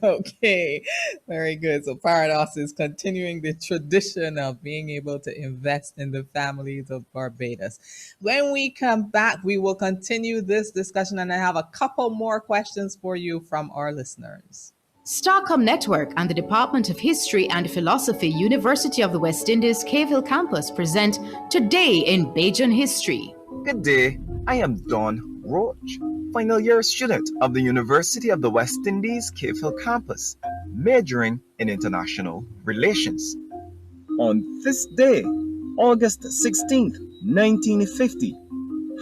Okay, very good. So PAREDOS is continuing the tradition of being able to invest in the families of Barbados. When we come back, we will continue this discussion, and I have a couple more questions for you from our listeners. Starcom Network and the Department of History and Philosophy, University of the West Indies, Cave Hill Campus present Today in Bajan History. Good day, I am Don Roach, final year student of the University of the West Indies, Cave Hill Campus, majoring in international relations. On this day, August 16th, 1950,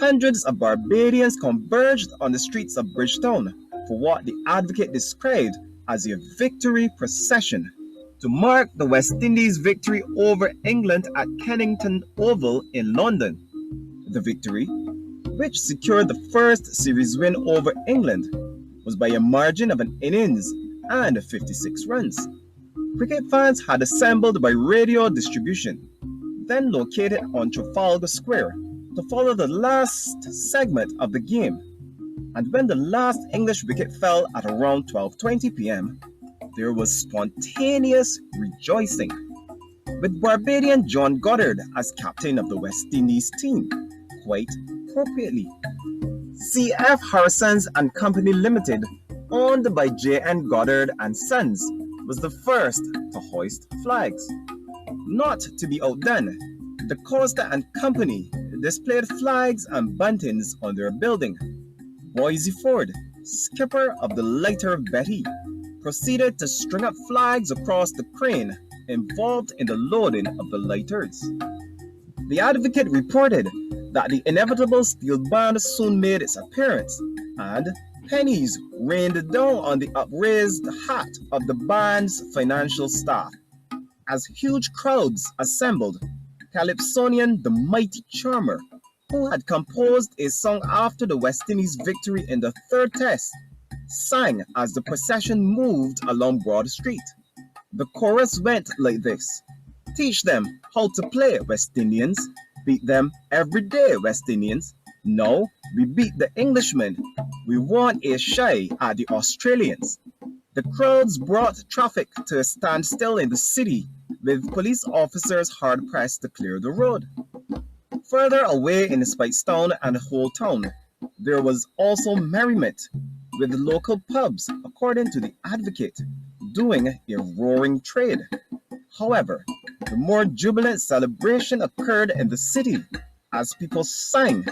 hundreds of Barbadians converged on the streets of Bridgetown for what the advocate described as a victory procession to mark the West Indies' victory over England at Kennington Oval in London. The victory, which secured the first series win over England, was by a margin of an innings and 56 runs. Cricket fans had assembled by radio distribution, then located on Trafalgar Square to follow the last segment of the game. And when the last English wicket fell at around 12:20 p.m., there was spontaneous rejoicing, with Barbadian John Goddard as captain of the West Indies team, quite appropriately. C.F. Harrison's and Company Limited, owned by J.N. Goddard and Sons, was the first to hoist flags. Not to be outdone, the Costa and Company displayed flags and buntings on their building. Boise Ford, skipper of the lighter Betty, proceeded to string up flags across the crane involved in the loading of the lighters. The Advocate reported that the inevitable steel band soon made its appearance, and pennies rained down on the upraised hat of the band's financial staff. As huge crowds assembled, Calypsonian the Mighty Charmer, who had composed a song after the West Indies' victory in the third test, sang as the procession moved along Broad Street. The chorus went like this: "Teach them how to play, West Indians. Beat them every day, West Indians. No, we beat the Englishmen. We won a shy at the Australians." The crowds brought traffic to a standstill in the city, with police officers hard-pressed to clear the road. Further away in Speightstown and Whole Town, there was also merriment, with the local pubs, according to the Advocate, doing a roaring trade. However, the more jubilant celebration occurred in the city as people sang,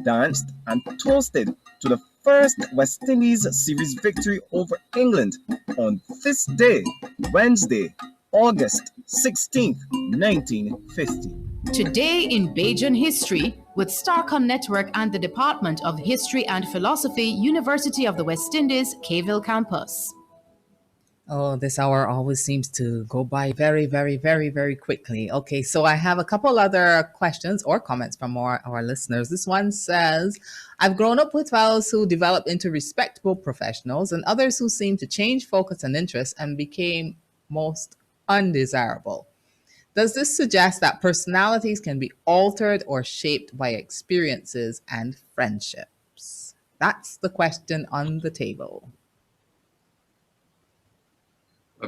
danced, and toasted to the first West Indies series victory over England on this day, Wednesday, August 16th, 1950. Today in Bajan History with Starcom Network and the Department of History and Philosophy, University of the West Indies, Cave Hill Campus. Oh, this hour always seems to go by very, very, very, very quickly. Okay, so I have a couple other questions or comments from our listeners. This one says, I've grown up with fellows who developed into respectable professionals and others who seemed to change focus and interest and became most undesirable. Does this suggest that personalities can be altered or shaped by experiences and friendships? That's the question on the table.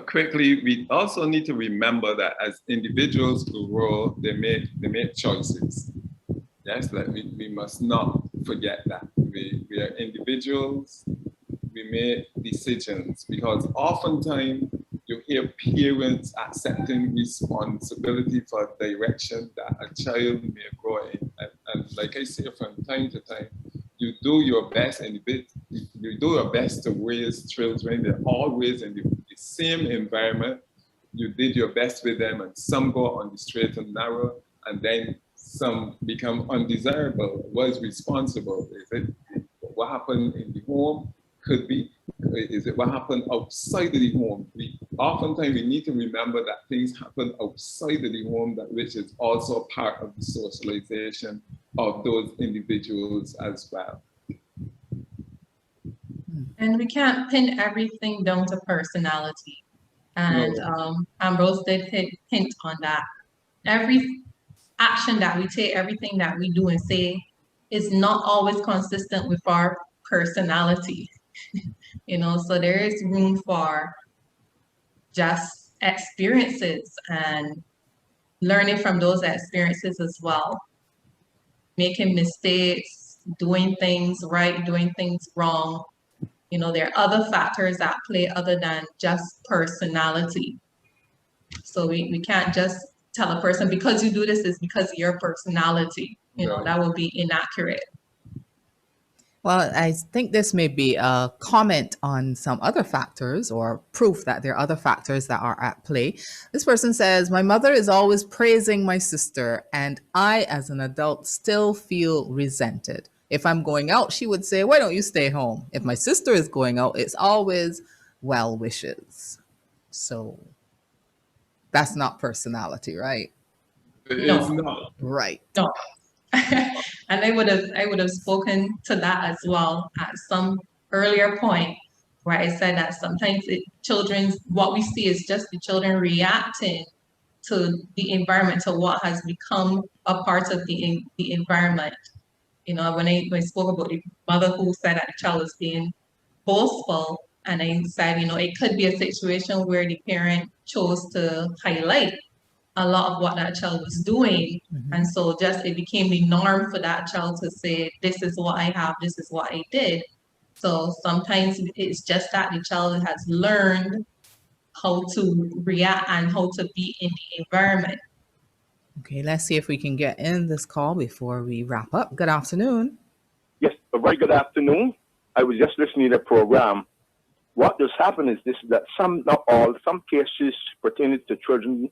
Quickly, we also need to remember that as individuals who grow, they make choices. Yes, we must not forget that. We are individuals. we make decisions, because oftentimes you hear parents accepting responsibility for direction that a child may grow in. And like I say, from time to time, you do your best, and you do your best to raise children. They're always in the same environment. You did your best with them, and some go on the straight and narrow, and then some become undesirable. What is responsible? Is it what happened in the home? Could be. Is it what happened outside of the home? Oftentimes we need to remember that things happen outside of the home, that which is also part of the socialization of those individuals as well. And we can't pin everything down to personality. And Ambrose did hint on that. Every action that we take, everything that we do and say is not always consistent with our personality. You know, so there is room for just experiences and learning from those experiences as well. Making mistakes, doing things right, doing things wrong. You know, there are other factors at play other than just personality. So we can't just tell a person, because you do this is because of your personality. You know, that would be inaccurate. Well, I think this may be a comment on some other factors, or proof that there are other factors that are at play. This person says, my mother is always praising my sister, and I, as an adult, still feel resented. If I'm going out, she would say, why don't you stay home? If my sister is going out, it's always well wishes. So that's not personality, right? It is not. Right. No. And I would have spoken to that as well at some earlier point, where I said that sometimes what we see is just the children reacting to the environment, to what has become a part of the environment. You know, when I spoke about the mother who said that the child was being boastful, and I said, you know, it could be a situation where the parent chose to highlight a lot of what that child was doing. And so just it became the norm for that child to say, this is what I have, this is what I did. So sometimes it's just that the child has learned how to react and how to be in the environment. Okay, let's see if we can get in this call before we wrap up. Good afternoon. Yes, a very good afternoon. I was just listening to the program. What does happen is this, that some, not all, some cases pertaining to children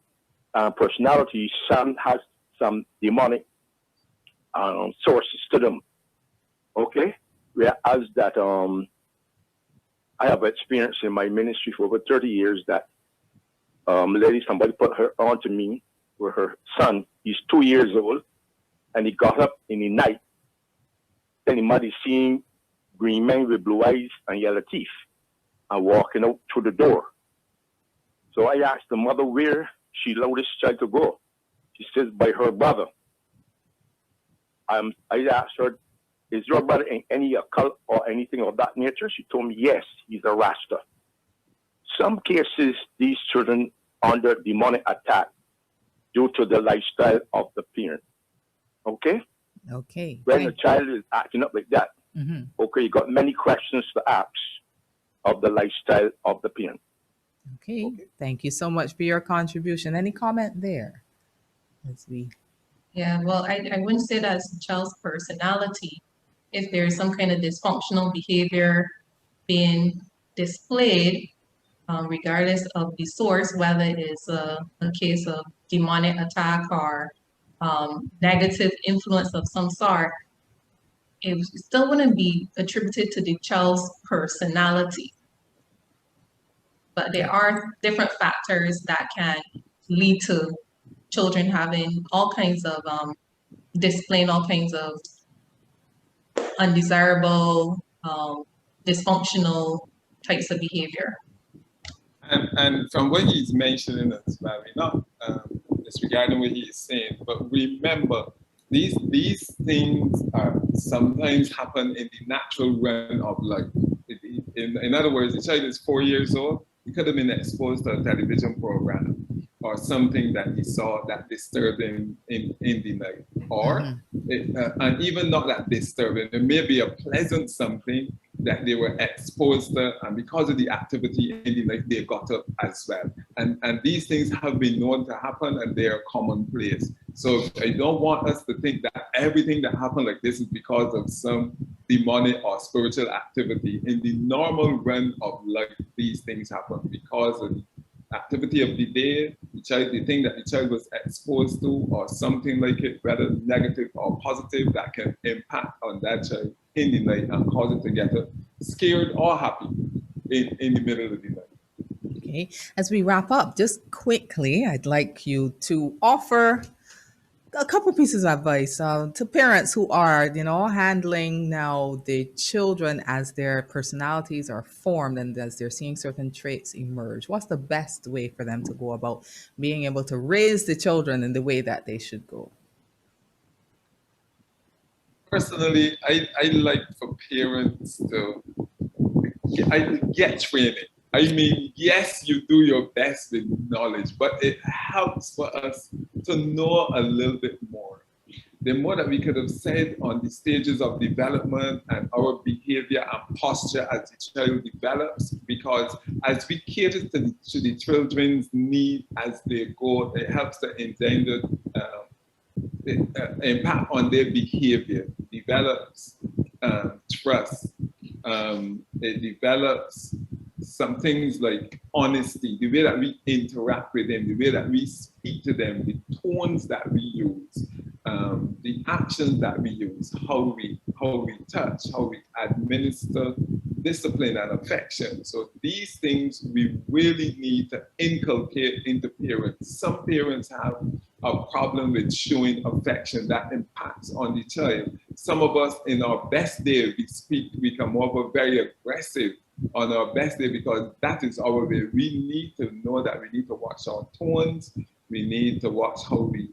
personality, some has some demonic sources to them. Okay? Whereas that I have experience in my ministry for over 30 years that somebody put her onto me with her son. He's 2 years old, and he got up in the night. Then the mother seen green men with blue eyes and yellow teeth and walking out through the door. So I asked the mother where she allowed this child to go. She says by her brother. I asked her, is your brother in any occult or anything of that nature? She told me, yes, he's a Rasta. Some cases, these children under demonic attack due to the lifestyle of the parent. Okay? Okay. When the child is acting up like that, okay, you got many questions to ask of the lifestyle of the parent. Okay. Thank you so much for your contribution. Any comment there? Yeah, well, I wouldn't say that's the child's personality. If there's some kind of dysfunctional behavior being displayed, regardless of the source, whether it is a case of demonic attack or negative influence of some sort, it still wouldn't be attributed to the child's personality. But there are different factors that can lead to children having all kinds of, displaying all kinds of undesirable, dysfunctional types of behavior. And from what he's mentioning as well, not disregarding what he's saying, but remember, these things are sometimes happen in the natural realm of life. In other words, the child is 4 years old. He could have been exposed to a television program or something that he saw that disturbed him in the night. or and even not that disturbing, it may be a pleasant something that they were exposed to, and because of the activity in the life, they got up as well. And these things have been known to happen, and they are commonplace. So I don't want us to think that everything that happened like this is because of some demonic or spiritual activity. In the normal run of life, these things happen because of the activity of the day, the thing that the child was exposed to, or something like it, whether negative or positive, that can impact on that child in the night and cause it to get scared or happy in the middle of the night. Okay, as we wrap up, just quickly, I'd like you to offer a couple pieces of advice to parents who are, handling now the children as their personalities are formed and as they're seeing certain traits emerge. What's the best way for them to go about being able to raise the children in the way that they should go? Personally, I like for parents to get training. I mean, yes, you do your best with knowledge, but it helps for us to know a little bit more. The more that we could have said on the stages of development and our behavior and posture as the child develops, because as we cater to the children's need as they go, it helps to engender impact on their behavior. It develops trust. It develops some things like honesty, the way that we interact with them, the way that we speak to them, the tones that we use, the actions that we use, how we touch, how we administer discipline and affection. So these things we really need to inculcate into parents. Some parents have a problem with showing affection that impacts on the child. Some of us in our best day, we come over very aggressive on our best day because that is our way. We need to know that we need to watch our tones. We need to watch how we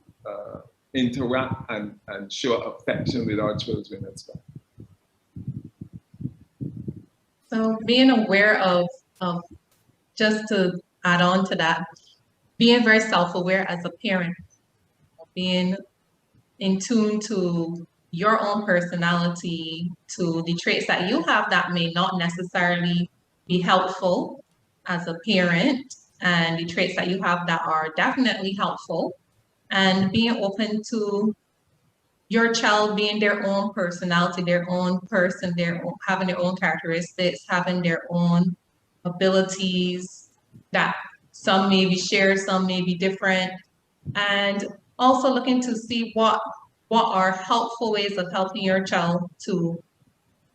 interact and show affection with our children as well. So being aware of just to add on to that, being very self-aware as a parent, being in tune to your own personality, to the traits that you have that may not necessarily be helpful as a parent, and the traits that you have that are definitely helpful, and being open to your child being their own personality, their own person, having their own characteristics, having their own abilities that some may be shared, some may be different, and also looking to see what are helpful ways of helping your child to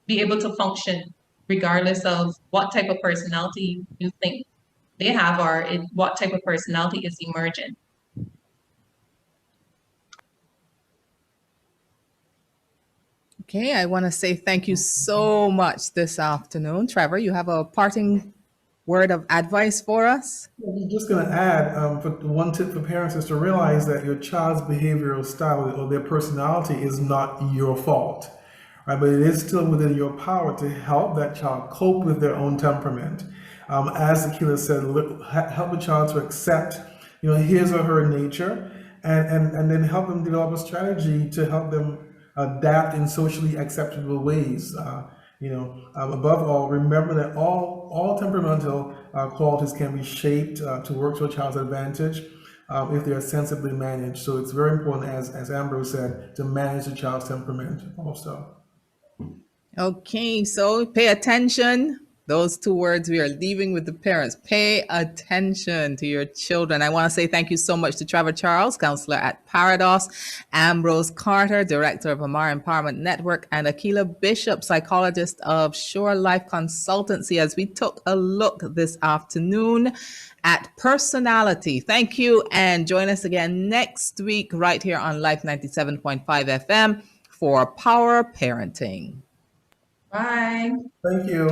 be able to function regardless of what type of personality you think they have or what type of personality is emerging. Okay, I want to say thank you so much this afternoon. Trevor, you have a parting word of advice for us? I'm just going to add, one tip for parents is to realize that your child's behavioral style or their personality is not your fault, right? But it is still within your power to help that child cope with their own temperament. As Akilah said, help the child to accept, his or her nature, and then help them develop a strategy to help them adapt in socially acceptable ways. Above all, remember that all temperamental qualities can be shaped to work to a child's advantage if they are sensibly managed. So it's very important, as Ambrose said, to manage the child's temperament also. Okay, so pay attention. Those two words we are leaving with the parents. Pay attention to your children. I want to say thank you so much to Trevor Charles, counselor at PAREDOS, Ambrose Carter, director of AMMAR Empowerment Network, and Akilah Bishop, psychologist of Shore Life Consultancy, as we took a look this afternoon at personality. Thank you, and join us again next week right here on Life 97.5 FM for Power Parenting. Bye. Thank you.